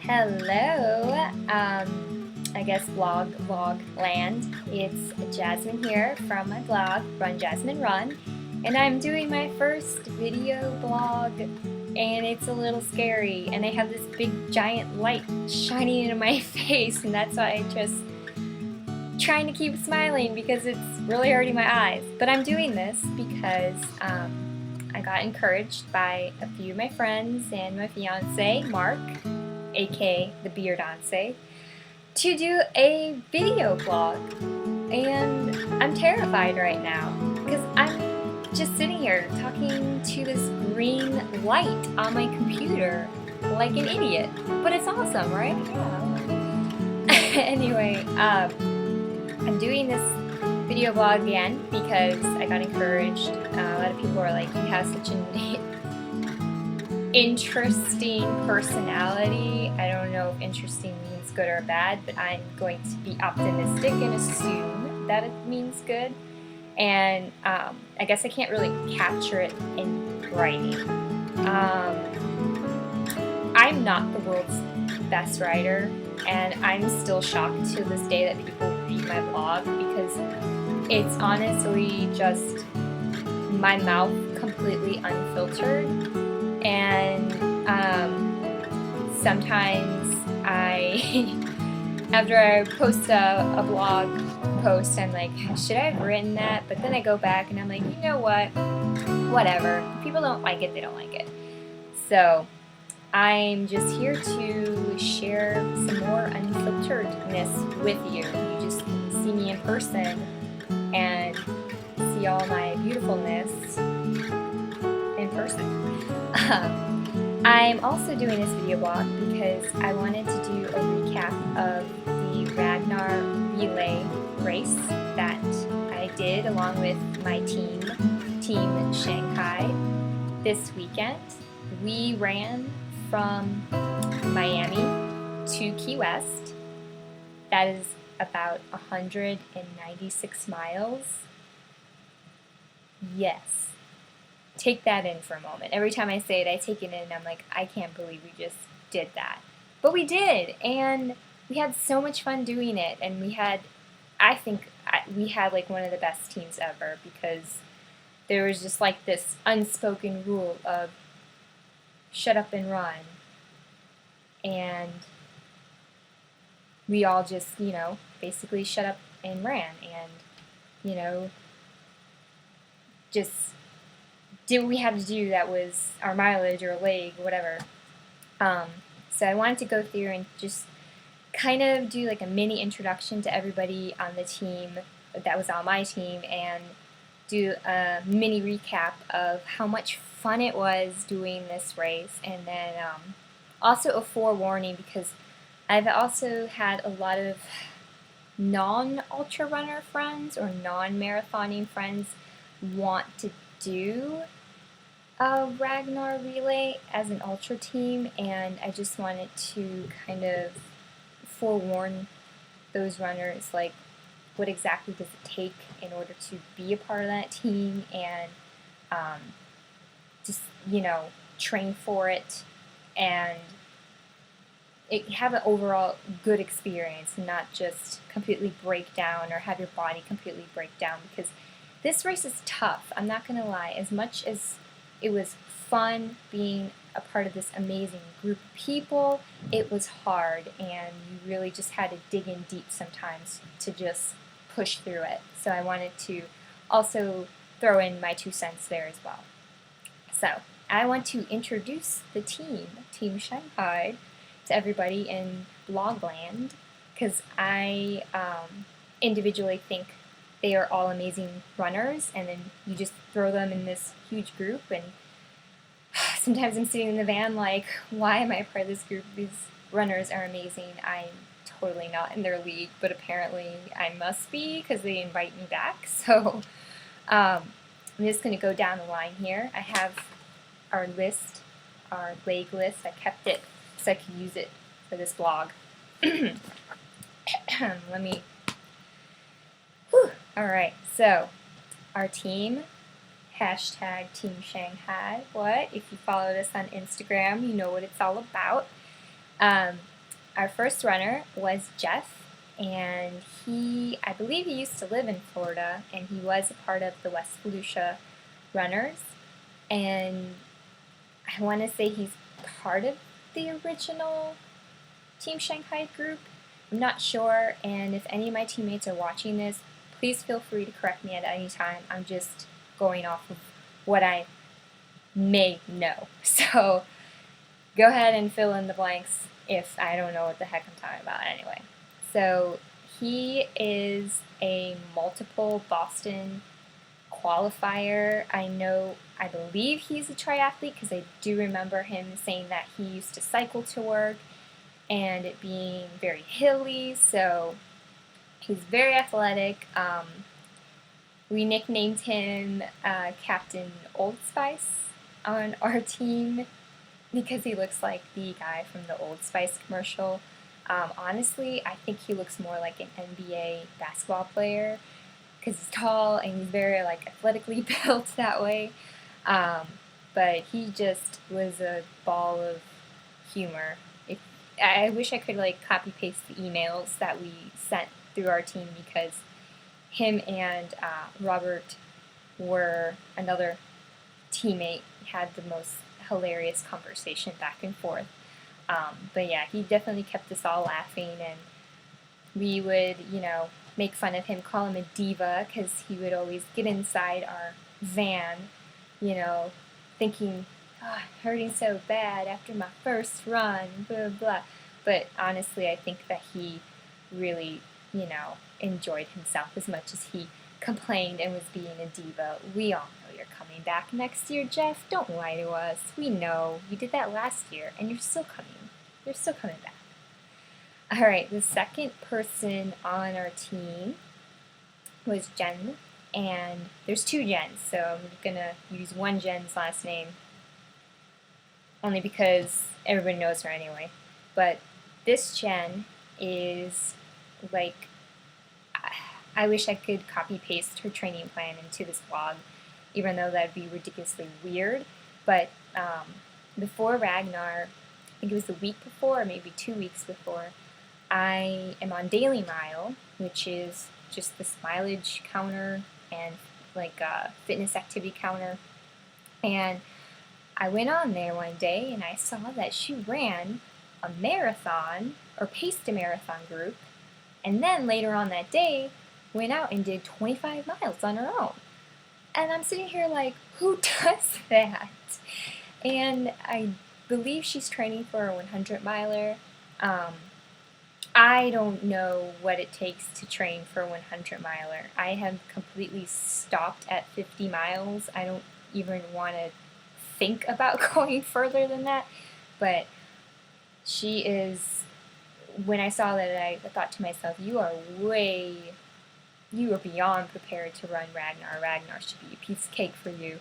Hello, I guess vlog land. It's Jasmine here from my blog, Run Jasmine Run, and I'm doing my first video blog, and it's a little scary, and I have this big giant light shining into my face, and that's why I'm just trying to keep smiling because it's really hurting my eyes. But I'm doing this because I got encouraged by a few of my friends and my fiance, Mark, aka the Beardance, to do a video blog. And I'm terrified right now because I'm just sitting here talking to this green light on my computer like an idiot. But it's awesome, right? Yeah. Anyway, I'm doing this video blog again because I got encouraged. A lot of people are like, you have such an interesting personality. I don't know if interesting means good or bad, but I'm going to be optimistic and assume that it means good. And I guess I can't really capture it in writing. I'm not the world's best writer, and I'm still shocked to this day that people read my blog because it's honestly just my mouth completely unfiltered. And sometimes after I post a blog post, I'm like, should I have written that? But then I go back and I'm like, you know what? Whatever. If people don't like it, they don't like it. So I'm just here to share some more unfilteredness with you. You just can see me in person and see all my beautifulness in person. I'm also doing this video blog because I wanted to do a recap of the Ragnar Relay race that I did along with my team Shanghai this weekend. We ran from Miami to Key West. That is about 196 miles. Yes. Take that in for a moment. Every time I say it, I take it in and I'm like, I can't believe we just did that. But we did, and we had so much fun doing it, and we had like one of the best teams ever because there was just like this unspoken rule of shut up and run. And we all just, basically shut up and ran and, just did what we had to do. That was our mileage or leg, whatever. So I wanted to go through and just kind of do like a mini introduction to everybody on the team that was on my team and do a mini recap of how much fun it was doing this race, and then also a forewarning because I've also had a lot of non-ultra runner friends or non-marathoning friends want to do a Ragnar Relay as an ultra team, and I just wanted to kind of forewarn those runners, like what exactly does it take in order to be a part of that team, and just train for it and have an overall good experience, not just completely break down or have your body completely break down, because this race is tough. I'm not going to lie. As much as it was fun being a part of this amazing group of people, it was hard, and you really just had to dig in deep sometimes to just push through it. So I wanted to also throw in my 2 cents there as well. So I want to introduce the Team Shanghai, to everybody in Blogland, because I individually think they are all amazing runners, and then you just throw them in this huge group, and sometimes I'm sitting in the van like, why am I a part of this group? These runners are amazing. I'm totally not in their league, but apparently I must be because they invite me back. So I'm just going to go down the line here. I have our list, our leg list. I kept it so I could use it for this blog. Let me... Alright, so our team, hashtag Team Shanghai. What? If you followed us on Instagram, you know what it's all about. our first runner was Jeff, and I believe he used to live in Florida, and he was a part of the West Volusia runners, and I want to say he's part of the original Team Shanghai group. I'm not sure, and if any of my teammates are watching this, please feel free to correct me at any time. I'm just going off of what I may know. So go ahead and fill in the blanks if I don't know what the heck I'm talking about anyway. So he is a multiple Boston qualifier. I believe he's a triathlete because I do remember him saying that he used to cycle to work and it being very hilly, so he's very athletic. We nicknamed him Captain Old Spice on our team because he looks like the guy from the Old Spice commercial. Honestly, I think he looks more like an NBA basketball player because he's tall and he's very athletically built that way. But he just was a ball of humor. I wish I could copy paste the emails that we sent through our team because him and Robert were another teammate, had the most hilarious conversation back and forth. But yeah, he definitely kept us all laughing, and we would, make fun of him, call him a diva, because he would always get inside our van, thinking, oh, I'm hurting so bad after my first run, blah, blah. But honestly, I think that he really, enjoyed himself as much as he complained and was being a diva. We all know you're coming back next year, Jeff. Don't lie to us. We know. You did that last year, and you're still coming. You're still coming back. All right, the second person on our team was Jen, and there's two Jens, so I'm going to use one Jen's last name, only because everybody knows her anyway. But this Jen is I wish I could copy-paste her training plan into this blog, even though that would be ridiculously weird. But before Ragnar, I think it was the week before, or maybe 2 weeks before, I am on Daily Mile, which is just this mileage counter and fitness activity counter. And I went on there one day and I saw that she ran a marathon, or paced a marathon group, and then later on that day went out and did 25 miles on her own. And I'm sitting here like, who does that? And I believe she's training for a 100 miler. I don't know what it takes to train for a 100 miler. I have completely stopped at 50 miles. I don't even want to think about going further than that. But she is, when I saw that, I thought to myself, you are beyond prepared to run Ragnar. Ragnar should be a piece of cake for you.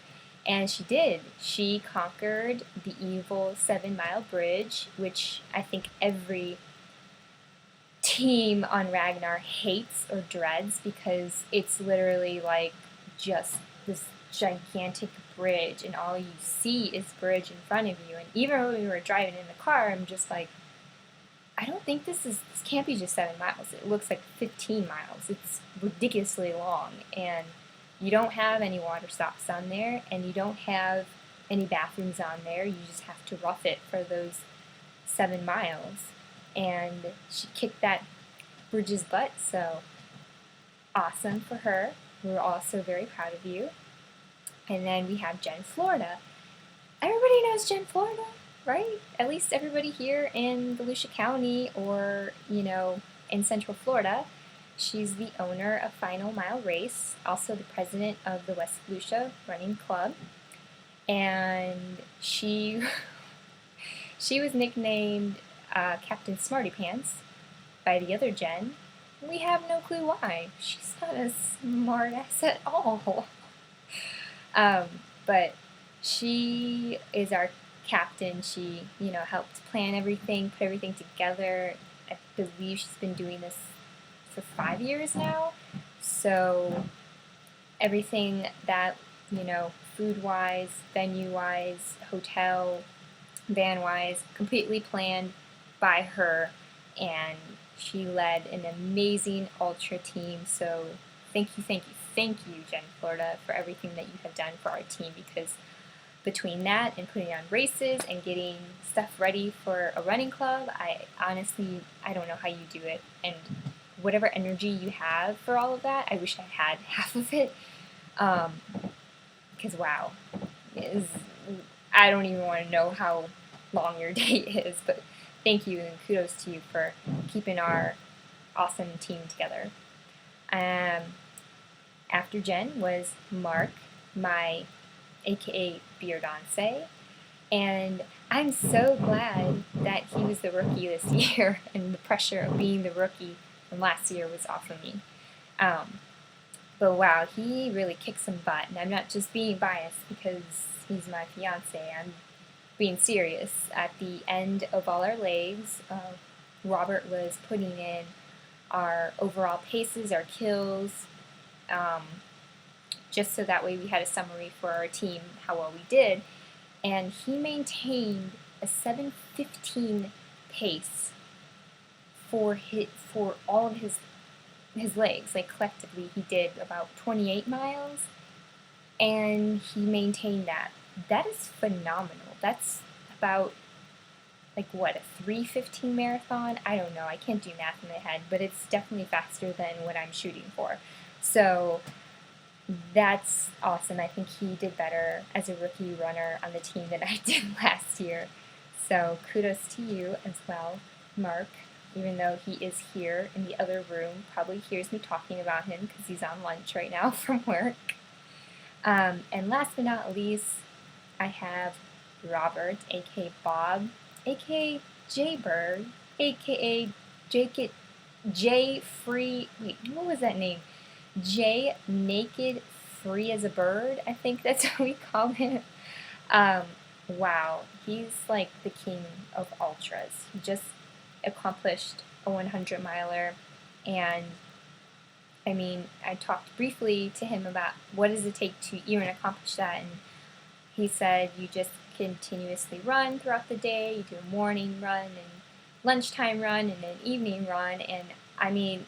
And she did. She conquered the evil 7-mile bridge, which I think every team on Ragnar hates or dreads because it's literally just this gigantic bridge and all you see is bridge in front of you. And even when we were driving in the car, I'm just like, I don't think this can't be just 7 miles. It looks like 15 miles. It's ridiculously long, and you don't have any water stops on there, and you don't have any bathrooms on there. You just have to rough it for those 7 miles. And she kicked that bridge's butt, so awesome for her. We're also very proud of you. And then we have Jen Florida. Everybody knows Jen Florida, right? At least everybody here in Volusia County or, in Central Florida. She's the owner of Final Mile Race, also the president of the West Volusia Running Club. And she was nicknamed Captain Smarty Pants by the other Jen. We have no clue why. She's not a smart ass at all. But she is our captain. She, helped plan everything, put everything together. I believe she's been doing this for 5 years now. So everything that, food-wise, venue-wise, hotel, van-wise, completely planned by her. and she led an amazing ultra team. So thank you, Jen Florida, for everything that you have done for our team, because between that and putting on races and getting stuff ready for a running club, I don't know how you do it. And whatever energy you have for all of that, I wish I had half of it. Because wow, I don't even want to know how long your day is, but thank you and kudos to you for keeping our awesome team together. After Jen was Mark, my aka Beardonce, and I'm so glad that he was the rookie this year, and the pressure of being the rookie from last year was off of me. But wow, he really kicked some butt, and I'm not just being biased because he's my fiance. I'm being serious. At the end of all our legs, Robert was putting in our overall paces, our kills, just so that way we had a summary for our team, how well we did. And he maintained a 7:15 pace for all of his legs. Like collectively, he did about 28 miles, and he maintained that. That is phenomenal. That's about like what, a 3:15 marathon? I don't know. I can't do math in my head, but it's definitely faster than what I'm shooting for. So that's awesome. I think he did better as a rookie runner on the team than I did last year. So kudos to you as well, Mark, even though he is here in the other room, probably hears me talking about him because he's on lunch right now from work. And last but not least, I have Robert, aka Bob, aka Jaybird, aka J Free. Wait, what was that name? J Naked Free as a Bird. I think that's what we call him. Wow, he's like the king of ultras. He just accomplished a 100 miler, and I mean, I talked briefly to him about what does it take to even accomplish that, and he said you just continuously run throughout the day. You do a morning run and lunchtime run and an evening run, and I mean,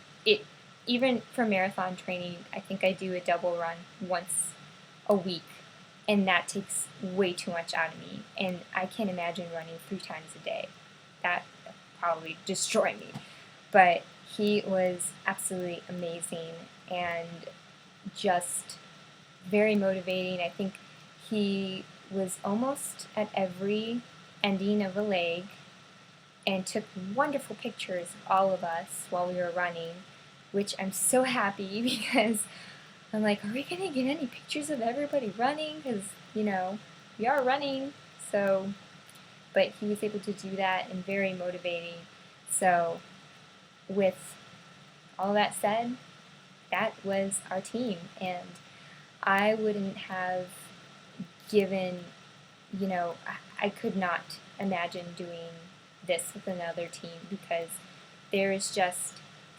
even for marathon training, I think I do a double run once a week, and that takes way too much out of me, and I can't imagine running 3 times a day. That would probably destroy me. But he was absolutely amazing and just very motivating. I think he was almost at every ending of a leg and took wonderful pictures of all of us while we were running, which I'm so happy because I'm like, are we going to get any pictures of everybody running? Because, we are running. So, but he was able to do that and very motivating. So, with all that said, that was our team. And I wouldn't have given, I could not imagine doing this with another team because there is just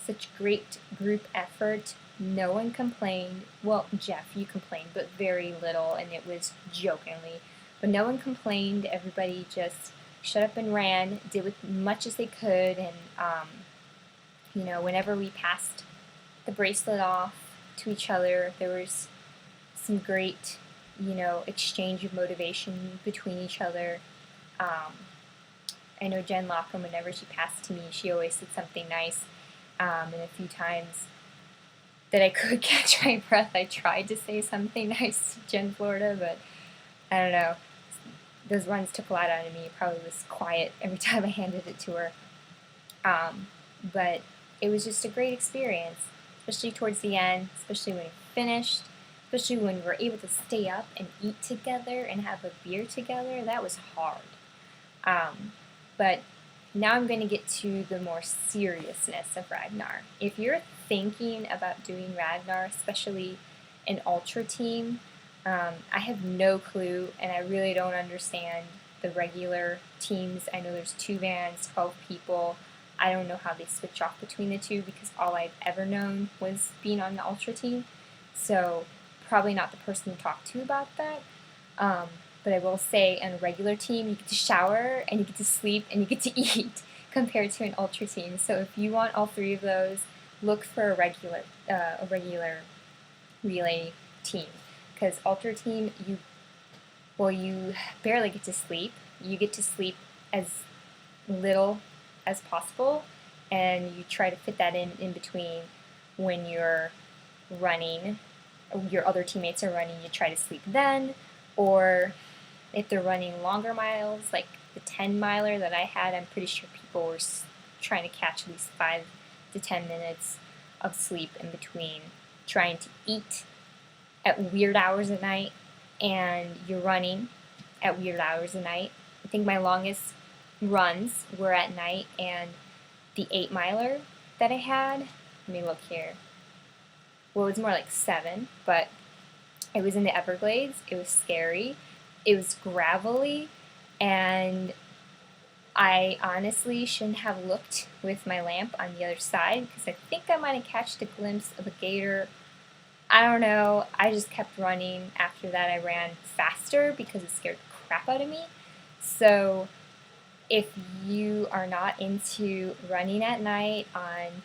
such great group effort. No one complained. Well, Jeff, you complained, but very little, and it was jokingly. But no one complained. Everybody just shut up and ran, did as much as they could, and whenever we passed the bracelet off to each other, there was some great, exchange of motivation between each other. I know Jen Lockham, whenever she passed to me, she always said something nice. And a few times that I could catch my breath, I tried to say something nice to Jen Florida, but I don't know. Those runs took a lot out of me. It probably was quiet every time I handed it to her. But it was just a great experience, especially towards the end, especially when we finished, especially when we were able to stay up and eat together and have a beer together. That was hard. But now I'm going to get to the more seriousness of Ragnar. If you're thinking about doing Ragnar, especially an ultra team, I have no clue, and I really don't understand the regular teams. I know there's 2 vans, 12 people. I don't know how they switch off between the two because all I've ever known was being on the ultra team. So probably not the person to talk to about that. But I will say on a regular team, you get to shower and you get to sleep and you get to eat. compared to an ultra team. So if you want all three of those, look for a regular relay team, because ultra team you barely get to sleep. You get to sleep as little as possible, and you try to fit that in between when you're running. Your other teammates are running, you try to sleep then, or if they're running longer miles, like the 10 miler that I had, I'm pretty sure people were trying to catch at least 5 to 10 minutes of sleep in between trying to eat at weird hours at night and you're running at weird hours at night. I think my longest runs were at night, and the 8 miler that I had, let me look here. Well, it was more like 7, but it was in the Everglades. It was scary. It was gravelly, and I honestly shouldn't have looked with my lamp on the other side because I think I might have catched a glimpse of a gator. I don't know. I just kept running. After that, I ran faster because it scared the crap out of me. So if you are not into running at night on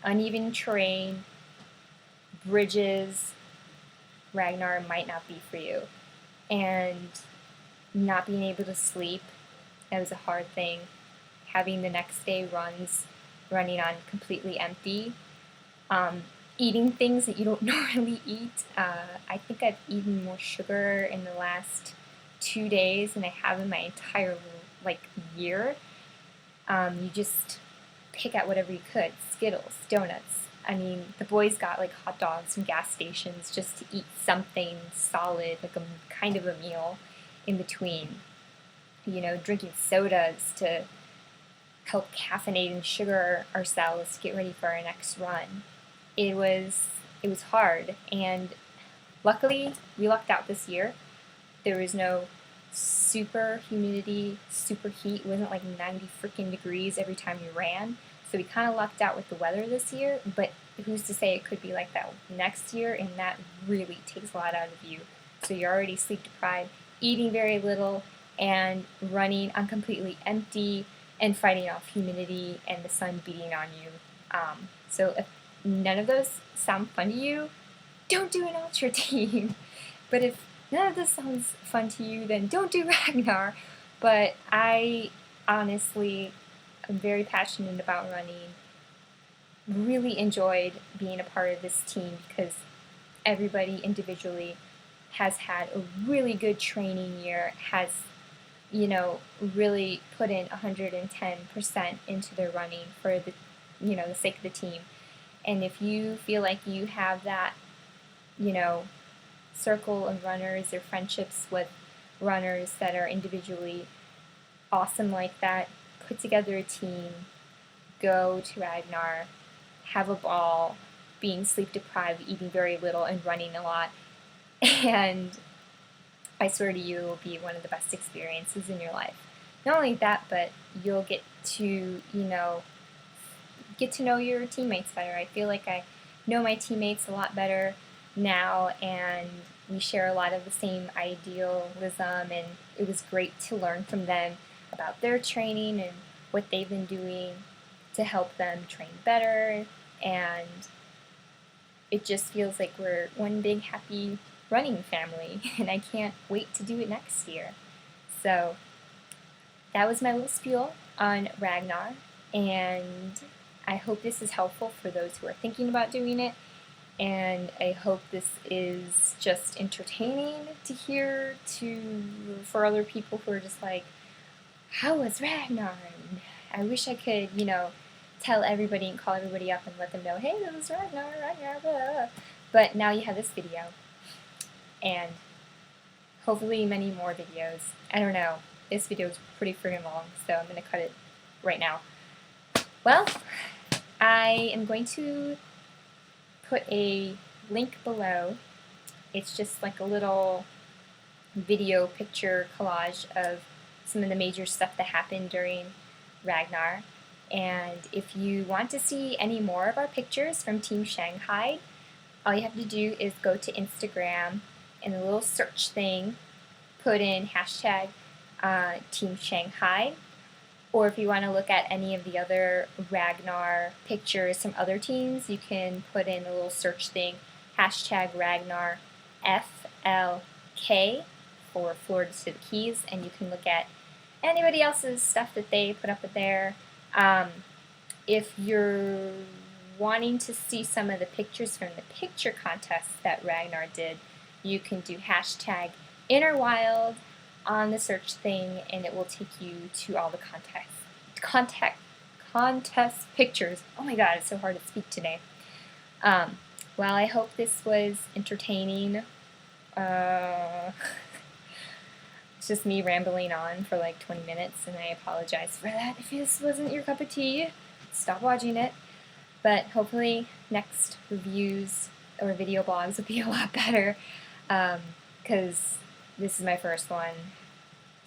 uneven terrain, bridges, Ragnar might not be for you. And not being able to sleep, that was a hard thing. Having the next day running on completely empty. Eating things that you don't normally eat. I think I've eaten more sugar in the last 2 days than I have in my entire year. You just pick at whatever you could. Skittles, donuts. I mean, the boys got like hot dogs from gas stations just to eat something solid, like a kind of a meal in between. You know, drinking sodas to help caffeinate and sugar ourselves to get ready for our next run. It was hard, and luckily we lucked out this year. There was no super humidity, super heat. It wasn't like 90 freaking degrees every time you ran. So we kind of lucked out with the weather this year, but who's to say it could be like that next year, and that really takes a lot out of you. So you're already sleep deprived, eating very little, and running on completely empty, and fighting off humidity and the sun beating on you. So if none of those sound fun to you, don't do an ultra team. But if none of this sounds fun to you, then don't do Ragnar. But I honestly am very passionate about running. Really enjoyed being a part of this team because everybody individually has had a really good training year, has, really put in 110% into their running for the sake of the team. And if you feel like you have that, circle of runners or friendships with runners that are individually awesome like that, put together a team, go to Ragnar, have a ball, being sleep deprived, eating very little, and running a lot. And I swear to you, it will be one of the best experiences in your life. Not only that, but you'll get to, get to know your teammates better. I feel like I know my teammates a lot better now, and we share a lot of the same idealism, and it was great to learn from them about their training and what they've been doing to help them train better, and it just feels like we're one big happy running family, and I can't wait to do it next year. So that was my little spiel on Ragnar, and I hope this is helpful for those who are thinking about doing it, and I hope this is just entertaining to hear for other people who are just like, how was Ragnar? And I wish I could, tell everybody and call everybody up and let them know, hey, this is Ragnar, blah. But now you have this video, and hopefully many more videos. I don't know, this video is pretty freaking long, so I'm going to cut it right now. Well, I am going to put a link below. It's just like a little video picture collage of some of the major stuff that happened during Ragnar. And if you want to see any more of our pictures from Team Shanghai, all you have to do is go to Instagram and the little search thing, put in hashtag Team Shanghai, Or if you want to look at any of the other Ragnar pictures from other teams, you can put in a little search thing, hashtag Ragnar FLK for Florida to the Keys, and you can look at anybody else's stuff that they put up there. If you're wanting to see some of the pictures from the picture contest that Ragnar did, you can do hashtag InnerWild on the search thing, and it will take you to all the contest pictures. Oh my god, it's so hard to speak today. Well, I hope this was entertaining. It's just me rambling on for like 20 minutes, and I apologize for that. If this wasn't your cup of tea, stop watching it. But hopefully next reviews or video blogs will be a lot better, because this is my first one.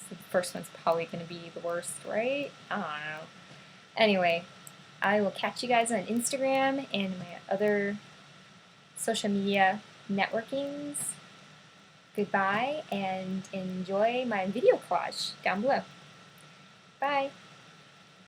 So the first one's probably going to be the worst, right? I don't know. Anyway, I will catch you guys on Instagram and my other social media networkings. Goodbye, and enjoy my video collage down below. Bye.